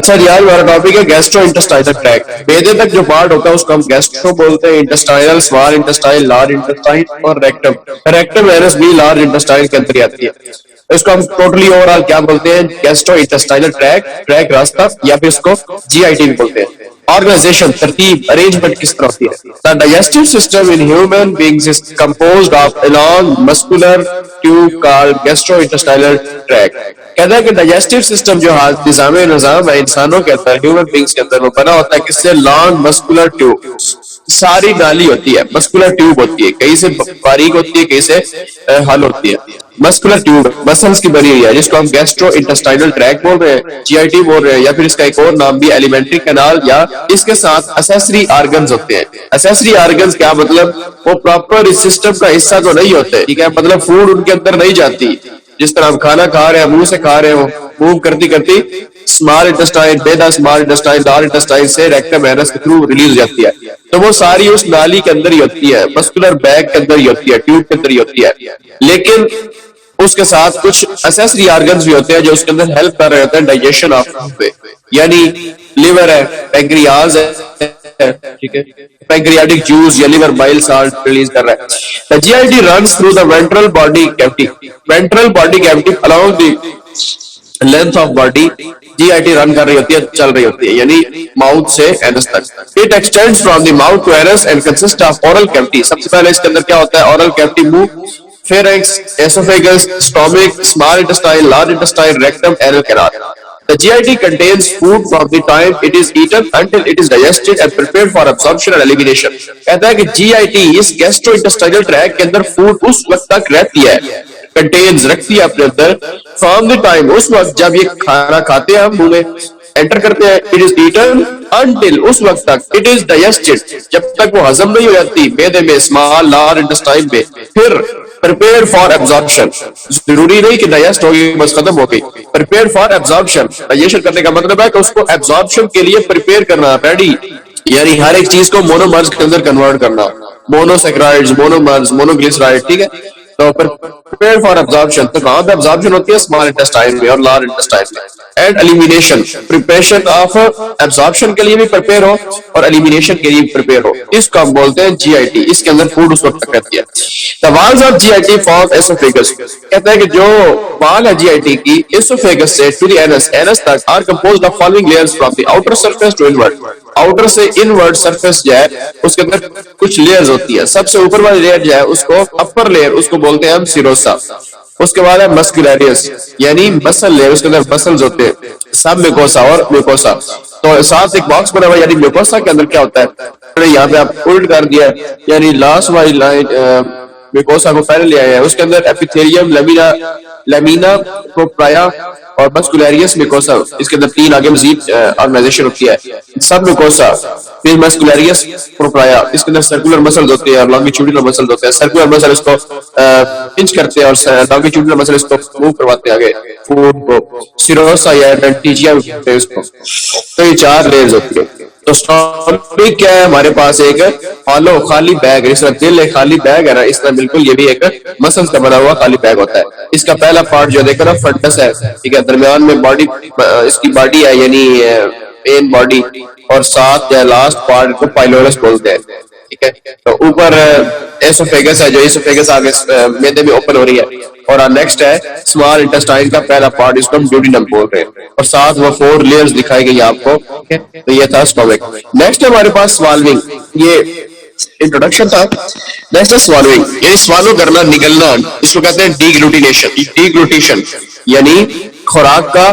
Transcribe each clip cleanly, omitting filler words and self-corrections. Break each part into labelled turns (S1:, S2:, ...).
S1: अच्छा जी, आज हमारा टॉपिक है गैस्ट्रो इंटेस्टाइनल ट्रैक्ट। मेदे तक जो पार्ट होता है उसको हम गैस्ट्रो बोलते हैं, intestinal, small intestine, large intestine और रेक्टम। रेक्टम एनस भी लार्ज इंटेस्टाइन के अंदर आती है। इसको हम टोटली ओवरऑल क्या बोलते हैं? गैस्ट्रो इंटेस्टाइनल ट्रैक्ट, ट्रैक रास्ता, या फिर इसको जीआईटी भी बोलते हैं। ऑर्गेनाइजेशन, तरतीब, अरेंजमेंट किस तरह होती है? The digestive system in human beings is composed of a long muscular tube called gastrointestinal tract. कहता है कि डाइजेस्टिव सिस्टम जो निजाम है इंसानों के अंदर, ह्यूमन बींग्स के अंदर, वो बना होता है किससे? लॉन्ग मस्कुलर ट्यूब, सारी नाली होती है, मस्कुलर ट्यूब होती है, कहीं से बारीक होती है, कहीं से हल होती है। मस्कुलर ट्यूब मसल्स की बनी हुई है, जिसको हम गैस्ट्रो इंटेस्टाइनल ट्रैक बोल रहे हैं, जीआईटी बोल रहे हैं, या फिर इसका एक और नाम भी एलिमेंट्री कैनाल, या इसके साथ असेसरी ऑर्गन्स होते हैं। असेसरी ऑर्गन्स क्या मतलब? वो प्रॉपर इस सिस्टम का हिस्सा तो नहीं होते, ठीक है, मतलब फूड उनके अंदर नहीं जाती। जिस तरह हम खाना खा रहे हैं, मुंह से खा रहे हो, मूव करती करती स्मॉल इंटेस्टाइन, बेदा स्मॉल इंटेस्टाइन, लार्ज इंटेस्टाइन से रेक्टम एनस के थ्रू रिलीज हो जाती है, तो वो सारी उस नाली के अंदर ही होती है, मस्कुलर बैग के अंदर ही होती है, ट्यूब के अंदर ही होती है। लेकिन उसके साथ कुछ असेसरी ऑर्गन्स भी होते हैं जो उसके अंदर हेल्प कर रहे होते हैं डाइजेशन ऑफ फूड, यानी लिवर है, पैंक्रियाज है, ठीक है, पैंक्रियाटिक जूस या लिवर बाइल साल्ट रिलीज कर रहा है। The GIT runs through the ventral body cavity, ventral body cavity along the length of body GIT run कर रही होती है, चल रही होती है, यानी माउथ से एनस तक। It extends from the mouth to anus and consist of oral cavity. सबसे पहले इसके अंदर क्या होता है? ओरल कैविटी, मुंह, pharynx, esophagus, stomach, small intestine, large intestine, rectum, anal canal. The GIT contains food from the time it is eaten until it is digested and prepared for absorption and elimination. कहता है कि GIT इस gastrointestinal tract के अंदर food उस वक्त तक रहती है, contains रखती है अपने अंदर, from the time उस वक्त जब ये खाना खाते हैं हम मुंह में एंटर करते हैं, it is eaten until उस वक्त तक, it is digested जब तक वो हजम नहीं हो जाती मेदे में, स्मॉल लार्ज इंटेस्टाइन में, फिर प्रिपेयर फॉर एब्जॉर्प्शन। जरूरी नहीं कि डाइजेस्ट हो गई बस खत्म हो गई, प्रिपेयर फॉर एब्जॉर्प्शन। डाइजेशन करने का मतलब है कि उसको एब्जॉर्प्शन के लिए प्रिपेयर करना, रेडी, यानी हर एक चीज को मोनोमर्स के अंदर कन्वर्ट करना, मोनोसैकेराइड्स, मोनोमर्स, मोनोग्लिसराइड, ठीक है। तो प्रिपेयर फॉर एब्जॉर्प्शन, तो कहां पे एब्जॉर्प्शन होती है? स्मॉल इंटेस्टाइन में और लार्ज इंटेस्टाइन में। And elimination, preparation of absorption के लिए भी प्रिपेयर हो और एलिमिनेशन के लिए भी प्रिपेयर हो, इसको हम बोलते हैं जीआईटी। इसके अंदर फूड उस वक्त तक रहती है। The walls of GIT form esophagus, कहता है कि जो वॉल है जीआईटी की एसोफेगस से टू द एनस, एनस तक, are composed of following layers from the outer surface to inward. Outer से इनवर्ड सरफेस जो है उसके अंदर कुछ लेयर्स होती है। सबसे ऊपर वाली लेयर जो है उसको अपर लेयर, उसको बोलते हैं हम सिरोसा। उसके बाद है मस्कुलरियस, यानी मसल लेयर, उसके अंदर मसल्स होते हैं, सब म्यूकोसा और म्यूकोसा। तो साथ एक बॉक्स बना हुआ, यानी म्यूकोसा के अंदर क्या होता है? यहाँ पे आप उल्ट कर दिया, यानी लास्ट वाली लाइन म्यूकोसा को पहले ले आया है, उसके अंदर एपिथेलियम, लेमिना, लेमिना प्रोप्राया और मस्कुलरियस म्यूकोसा। इसके अंदर तीन आगे मजीद ऑर्गेनाइजेशन होती है, सब म्यूकोसा, फिर मस्कुलरियस प्रोप्राया, इसके अंदर सर्कुलर मसल्स होते हैं और लॉन्गिट्यूडिनल मसल्स होते हैं। सर्कुलर मसल इसको पिंच करते हैं और लॉन्गिट्यूडिनल मसल इसको मूव करवाते हैं आगे फूड को, सिरोसा या एडेंटिजिया इसको। तो ये चार लेयर्स होती है। तो स्टोमक क्या है? हमारे पास एक हॉलो खाली बैग, इस तरह दिल एक खाली बैग है ना, इस तरह बिल्कुल ये भी एक मसल्स का बना हुआ खाली बैग होता है। इसका पहला पार्ट जो देखो ना, फंडस है, ठीक है, दरमियान में बॉडी, इसकी बॉडी है, यानी मेन बॉडी, और साथ या लास्ट पार्ट को पाइलोरस बोलते हैं, ठीक है। तो ऊपर एसोफेगस है, जो एसोफेगस आगे मेदे में ओपन हो रही है, और नेक्स्ट है स्मॉल इंटेस्टाइन का पहला पार्ट, इसको हम ड्यूडिनम बोल रहे हैं, और साथ वो 4 लेयर्स दिखाई गई आपको, ठीक है। तो ये था स्टोमक। नेक्स्ट है हमारे पास स्वाल्विंग, ये इंट्रोडक्शन था। नेक्स्ट है स्वाल्विंग, यानी स्वालो करना, निगलना, इसको कहते हैं डीग्लूटिनेशन। डीग्लूटिशन यानी खुराक का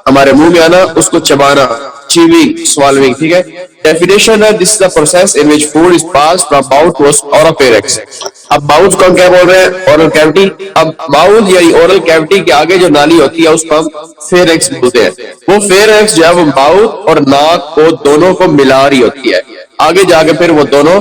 S1: हमारे मुंह में आना, उसको चबाना, चीविंग, swallowing, ठीक है। डेफिनेशन है, this is the process in which food is passed from mouth to oropharynx. अब माउथ को हम क्या बोल रहे हैं? Oral cavity. अब माउथ या ओरल कैविटी के आगे जो नाली होती है उसको हम फेरिक्स बोलते हैं। वो फेरिक्स जो है वो माउथ और नाक को दोनों को मिला रही होती है। आगे जाके फिर वो दोनों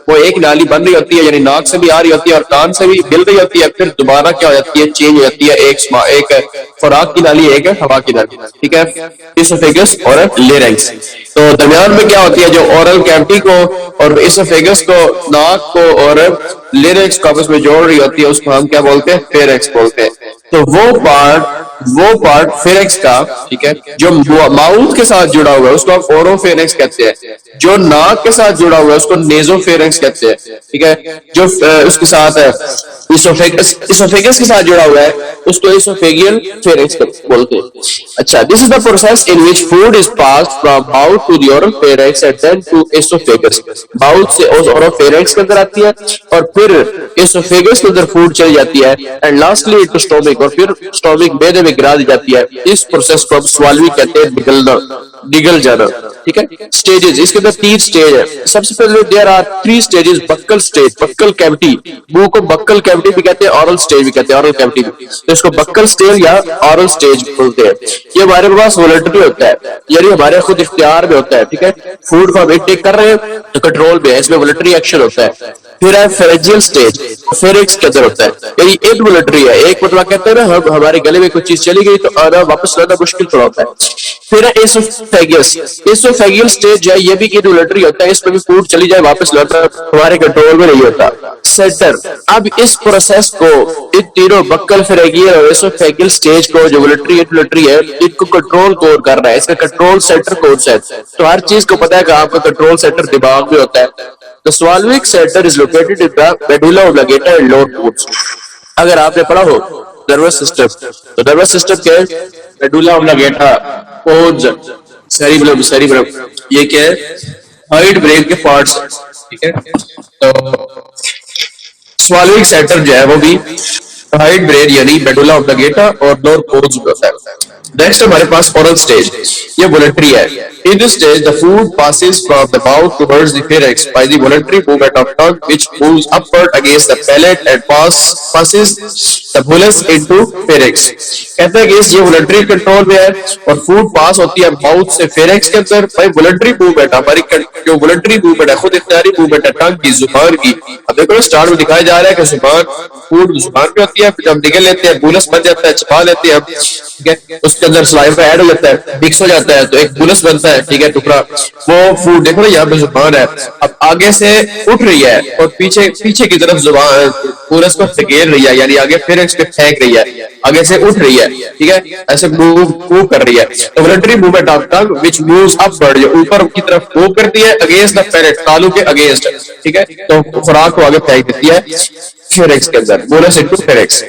S1: वो एक नाली बन रही होती है, यानी नाक से भी आ रही होती है और कान से भी मिल रही होती है, फिर दोबारा क्या हो जाती है? चेंज हो जाती है, एक खुराक की नाली, एक हवा की नाली, ठीक है, इसोफेगस और लेरिंक्स। तो दरमियान में क्या होती है? जो ओरल कैविटी को और इसोफेगस को, नाक को और लेरिंक्स को आपस में जोड़ रही होती है, उसको हम क्या बोलते हैं? फेरिक्स बोलते हैं। तो वो पार्ट फेरेक्स का, ठीक है, जो माउथ के साथ जुड़ा हुआ है उसको आप ओरोफेरेक्स कहते हैं। जो नाक के साथ जुड़ा हुआ है उसको नेजोफेरेक्स कहते हैं, ठीक है। जो उसके साथ है इसोफेगस के साथ जुड़ा हुआ है उसको इसोफेगियल फेरेक्स बोलते हैं। अच्छा, this is the process in which food is passed from mouth to the oropharynx and then to oesophagus. Mouth से ओरोफेरेक्स के अंदर आती है और फिर इसोफेगस के अंदर फूड चली जाती है एंड लास्टली टू स्टोमिक, और फिर स्टोमिक मैदे में गिरा दी जाती है। इस प्रोसेस को हम स्वालविंग कहते हैं, निगल जाना, ठीक है। स्टेजेस, इसके अंदर 3 स्टेज है। सबसे पहले there are 3 stages. Buccal stage, buccal cavity, मुंह को बक्कल कैविटी भी कहते हैं, ऑरल स्टेज भी कहते हैं, ऑरल कैविटी भी, तो इसको बक्कल स्टेज या ऑरल स्टेज बोलते हैं। ये हमारे पास वोलेंटरी होता है, यानी हमारे खुद इख्तियार में होता है, ठीक है। फूड को हम इनटेक कर रहे हैं तो कंट्रोल में है, इसमें वोलेंटरी एक्शन होता है। फिर है फेरेंजियल स्टेज, फेरिक्स के अंदर होता है, यानी इनवोलेंटरी है। एक मतलब कहते हैं ना, हम हमारे गले में कोई चीज चली गई तो आना वापस लाना मुश्किल थोड़ा होता है। फिर है एसोफेगियस, एसोफेगियल स्टेज जो है ये भी इनवोलेंटरी होता है, इसमें भी फूड चली जाए वापस लाना हमारे कंट्रोल में नहीं होता। सेंटर, अब इस प्रोसेस को इन तीनों बक्कल, फेरेंजियल और एसोफेगियल स्टेज को जो वोलेंटरी इनवोलेंटरी है इनको कंट्रोल कौन कर रहा है, इसका कंट्रोल सेंटर कौन सा है? तो हर चीज को पता है कि आपका कंट्रोल सेंटर दिमाग में होता है। The Swalwik center is located in the medulla oblongata and lower ribs. अगर आपने पढ़ा हो नर्वस सिस्टम, तो नर्वस सिस्टम क्या है? मेडुला ओब्लोंगेटा, पोन्स, सेरिब्रम, ये क्या है? हाइड ब्रेन के पार्ट्स, ठीक है। तो स्वालविक सेंटर जो है वो भी हाइड ब्रेन यानी मेडुला ओब्लोंगेटा और लोअर पोन्स में होता है। नेक्स्ट हमारे पास ओरल स्टेज, ये वोलेंटरी है। In this stage, the food passes from the mouth towards the pharynx by the voluntary movement of tongue, which moves upward against the palate and passes the bolus into pharynx. कहते हैं कि ये वोलेंटरी control में है और food पास होती है mouth से फेरेक्स के अंदर। भाई वोलेंटरी मूवमेंट, हमारी जो वोलेंटरी मूवमेंट है, खुद इख्तियारी मूवमेंट है टंग की, जुबान की। अब देखो स्टार्ट में दिखाया जा रहा है कि जुबान, फूड जुबान पे होती है, फिर हम निगल लेते हैं, बुलस बन जाता है, चबा लेते हैं, ठीक है। उसके अंदर सलाइवा ऐड हो जाता है, मिक्स हो जाता है, तो एक बुलस बनता है, ठीक है, टुकड़ा। वो फूड देखो ना, यहाँ पे जुबान है, अब आगे से उठ रही है और पीछे की तरफ जुबान बुलस को धकेल रही है, यानी आगे फिर इसको फेंक रही है, आगे से उठ रही है, ठीक है, ऐसे मूव कर रही है। तो voluntary movement of tongue which moves upward, जो ऊपर की तरफ मूव करती है अगेंस्ट द पैलेट, तालू के अगेंस्ट, ठीक है, तो खुराक को आगे फेंक देती है फेरेक्स के अंदर, बोलस इनटू फेरेक्स।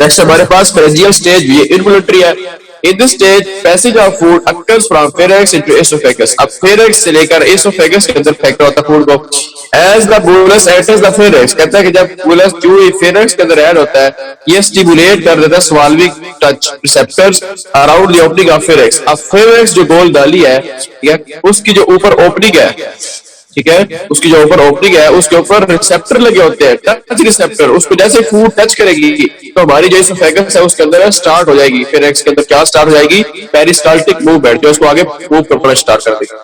S1: नेक्स्ट हमारे पास फेरेंजियल स्टेज, ये इनवोलेंटरी है। In this stage, passage of food occurs from pharynx into esophagus. अब pharynx से लेकर esophagus के अंदर फेंकना होता है फूड को। As the bolus enters the pharynx, कहता है कि जब bolus जो pharynx के अंदर ऐड होता है, ये स्टिमुलेट कर देता है swallowing touch receptors around the opening of pharynx. अब pharynx जो गोल दाली है, ठीक है, उसकी जो ऊपर ओपनिंग है, ठीक है, उसकी जो ऊपर ओपनिंग है उसके ऊपर रिसेप्टर लगे होते हैं, टच रिसेप्टर। उसको जैसे फूड टच करेगी तो हमारी जो इसोफेगस है उसके अंदर स्टार्ट हो जाएगी, फिर एक्स के अंदर क्या स्टार्ट हो जाएगी? पेरिस्टाल्टिक मूवमेंट, जो उसको आगे मूव करना स्टार्ट कर देगी।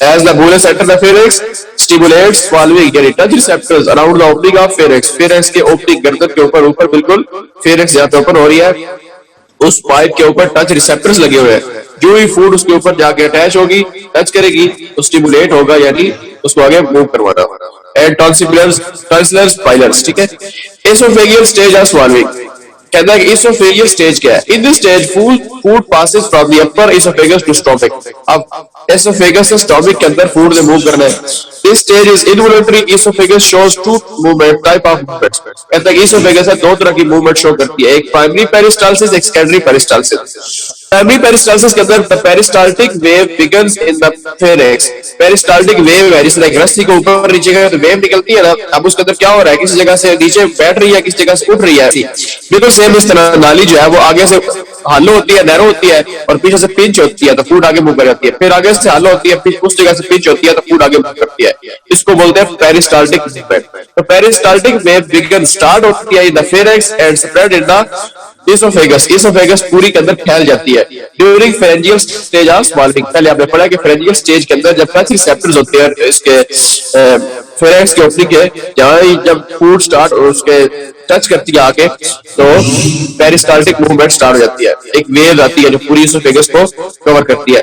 S1: As the bolus enters the pharynx, stimulates swallowing, यानी touch receptors around the opening of pharynx, pharynx के ओपनिंग, गर्दन के ऊपर बिल्कुल pharynx जहाँ पे ओपन हो रही है उस पाइप के ऊपर टच रिसेप्टर्स लगे हुए हैं। जो ही फूड उसके ऊपर जाके अटैच होगी, टच करेगी तो स्टिमुलेट होगा, यानी उसको आगे मूव करवाना। एंड टॉन्सिलर्स पाइलर्स, ठीक है। एसोफेगियल स्टेज ऑफ स्वॉलोइंग, कहता है कि इसोफेगियल स्टेज क्या है? In this stage food passes from the upper oesophagus to stomach. अब एसोफेगस से स्टोमक के अंदर फूड ने मूव करना है। This stage is involuntary. Oesophagus shows two movement, type of movements. कहता है कि इसोफेगस दो तरह की मूवमेंट शो करती है, एक प्राइमरी पेरिस्टाल्सिस, एक सेकेंडरी पेरिस्टाल्सिस। प्राइमरी पेरिस्टाल्सिस के अंदर the peristaltic wave begins in the Farex. Peristaltic wave है, जिस तरह रस्सी को ऊपर नीचे का तो वेव निकलती है ना, अब उसके अंदर क्या हो रहा है? किसी जगह से नीचे बैठ रही है, किसी जगह से उठ रही है। बिल्कुल सेम इस तरह नाली जो है वो आगे से हालो होती है, नैरो होती है, और पीछे से पिंच होती है तो फूड आगे मूव कर जाती है। फिर आगे से हालो होती है, उस जगह से पिंच होती है तो फूड आगे मूव करती है। इसको बोलते हैं पेरिस्टाल्टिक मूवमेंट। तो पेरिस्टाल्टिक वेव बिगिन स्टार्ट होती है in the Farex and spread in the oesophagus. Oesophagus पूरी के अंदर फैल जाती है during pharyngeal stage of swallowing. पहले आपने पढ़ा कि फेरेंजियल स्टेज के अंदर जब टच रिसेप्टर्स होते हैं इसके फेरेक्स के ओपनिंग के, जहां जब फूड स्टार्ट और उसके टच करती है आके, तो पेरिस्टाल्टिक मूवमेंट स्टार्ट हो जाती है। एक वेव आती है जो पूरी इसोफेगस को कवर करती है।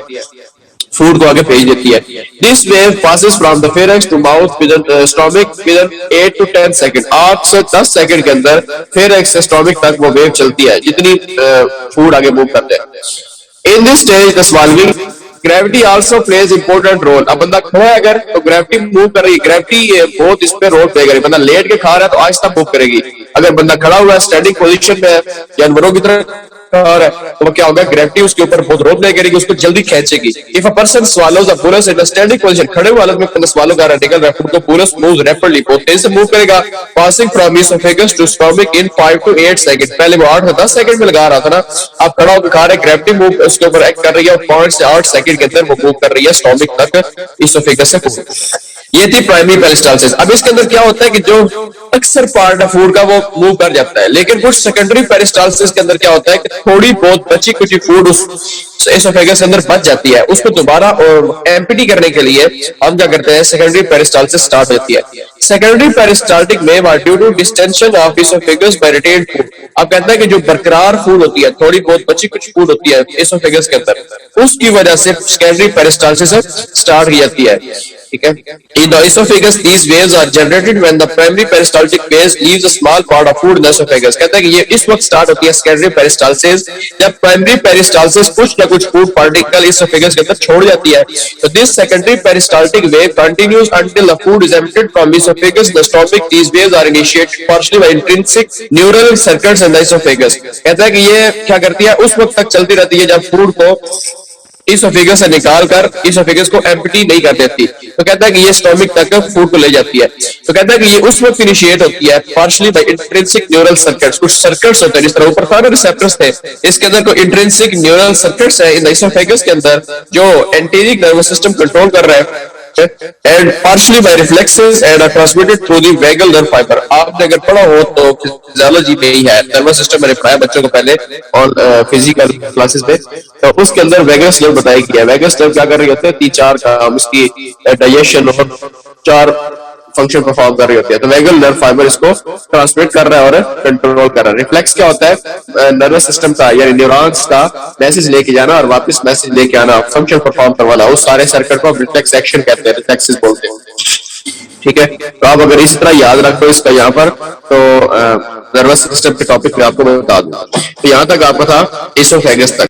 S1: फूड को आगे भेज देती है। This wave passes from the pharynx to mouth with stomach with 8 to 10 second, 8 से 10 सेकंड के अंदर फेरेक्स से स्टोमिक तक वो वेव चलती है जितनी फूड आगे मूव करते हैं। In this stage the swallowing gravity also plays important role. अब बंदा खड़ा है अगर तो ग्रेविटी मूव कर रही है, ग्रेविटी बहुत इस पे रोल प्ले करेगी। बंदा लेट के खा रहा है तो आहिस्ता मूव करेगी, अगर बंदा खड़ा हुआ है स्टैंडिंग पोजीशन में है जानवरों की तरह और तो क्या होगा, ग्रेविटी उसके ऊपर बहुत रोल प्ले करेगी, उसको जल्दी खींचेगी। If a person swallows a bullets in a standing position, खड़े हुए हालत में बंदा swallow कर रहा है, निकल रहा है फूड, तो bullets moves rapidly, बहुत तेज से मूव करेगा, passing from esophagus to stomach in 5 to 8 second. पहले वो 8 से 10 सेकंड में लगा रहा था ना, अब खड़ा होकर खा रहे, ग्रेविटी मूव उसके ऊपर एक्ट कर रही है और 5 से 8 सेकंड के अंदर वो मूव कर रही है स्टोमिक तक esophagus से फूड। ये थी प्राइमरी पेरिस्टाल्सिस। अब इसके अंदर क्या होता है कि जो अक्सर पार्ट है फूड का वो मूव कर जाता है, लेकिन कुछ सेकेंडरी पेरिस्टाल्सिस के अंदर क्या होता है कि थोड़ी बहुत बची कुछ फूड उस एसोफेगस के अंदर बच जाती है, उसको दोबारा एम्प्टी करने के लिए हम क्या करते हैं, सेकेंडरी पेरिस्टाल्सिस स्टार्ट होती है। Secondary peristaltic wave are due to distension of esophagus by retained food. अब कहता है कि जो बरकरार फूड होती है, थोड़ी बहुत बची कुछ फूड होती है एसोफेगस के अंदर, उसकी वजह से सेकेंडरी पेरिस्टाल्सिस स्टार्ट हो जाती है। ठीक है, in the esophagus these waves are generated when the primary peristaltic phase leaves a small part of food in the esophagus। कहता है कि ये इस वक्त स्टार्ट होती है secondary peristalsis जब primary peristalsis कुछ ना कुछ फूड पार्टिकल esophagus के अंदर छोड़ जाती है। तो this secondary peristaltic wave continues until the food is emptied from esophagus the stomach। these waves are initiated partially by intrinsic neural circuits in the esophagus। कहता है कि ये क्या करती है, उस वक्त तक चलती रहती है जब फूड को इसोफेगस से निकाल कर इसोफेगस को एम्प्टी नहीं कर देती, तो कहता है कि ये स्टोमिक तक फूड को ले जाती है। तो कहता है कि ये उस वक्त इनिशिएट होती है partially by intrinsic neural circuits. कुछ सर्किट्स होते हैं जिस तरह ऊपर था ना रिसेप्टर्स थे, इसके अंदर कोई इंट्रिंसिक न्यूरल सर्किट्स है इन द इसोफेगस के अंदर जो एंटेरिक नर्वस सिस्टम कंट्रोल कर रहा है, and partially by reflexes and are transmitted through the vagal nerve fiber। आपने अगर पढ़ा हो तो फिजियोलॉजी में ही है, नर्वस सिस्टम मैंने पढ़ाया बच्चों को पहले और फिजिकल क्लासेस में, तो उसके अंदर वेगस नर्व बताया गया। वेगस नर्व क्या कर रही होती है, 3-4 काम, इसकी डाइजेशन और 4 फंक्शन परफॉर्म कर रही होती है। तो वेगल नर्व फाइबर इसको ट्रांसमिट कर रहा है और कंट्रोल कर रहा है। रिफ्लेक्स क्या होता है, नर्वस सिस्टम का यानी न्यूरॉन्स का मैसेज लेके जाना और वापस मैसेज लेके आना, फंक्शन परफॉर्म करवाना, उस सारे सर्किट को रिफ्लेक्स एक्शन कहते हैं, रिफ्लेक्सेस बोलते हैं। ठीक है, तो आप अगर इसी तरह याद रखो इसका यहाँ पर, तो नर्वस सिस्टम के टॉपिक पे आपको मैं बता दूं। तो यहाँ तक आपका था इसोफेगस तक।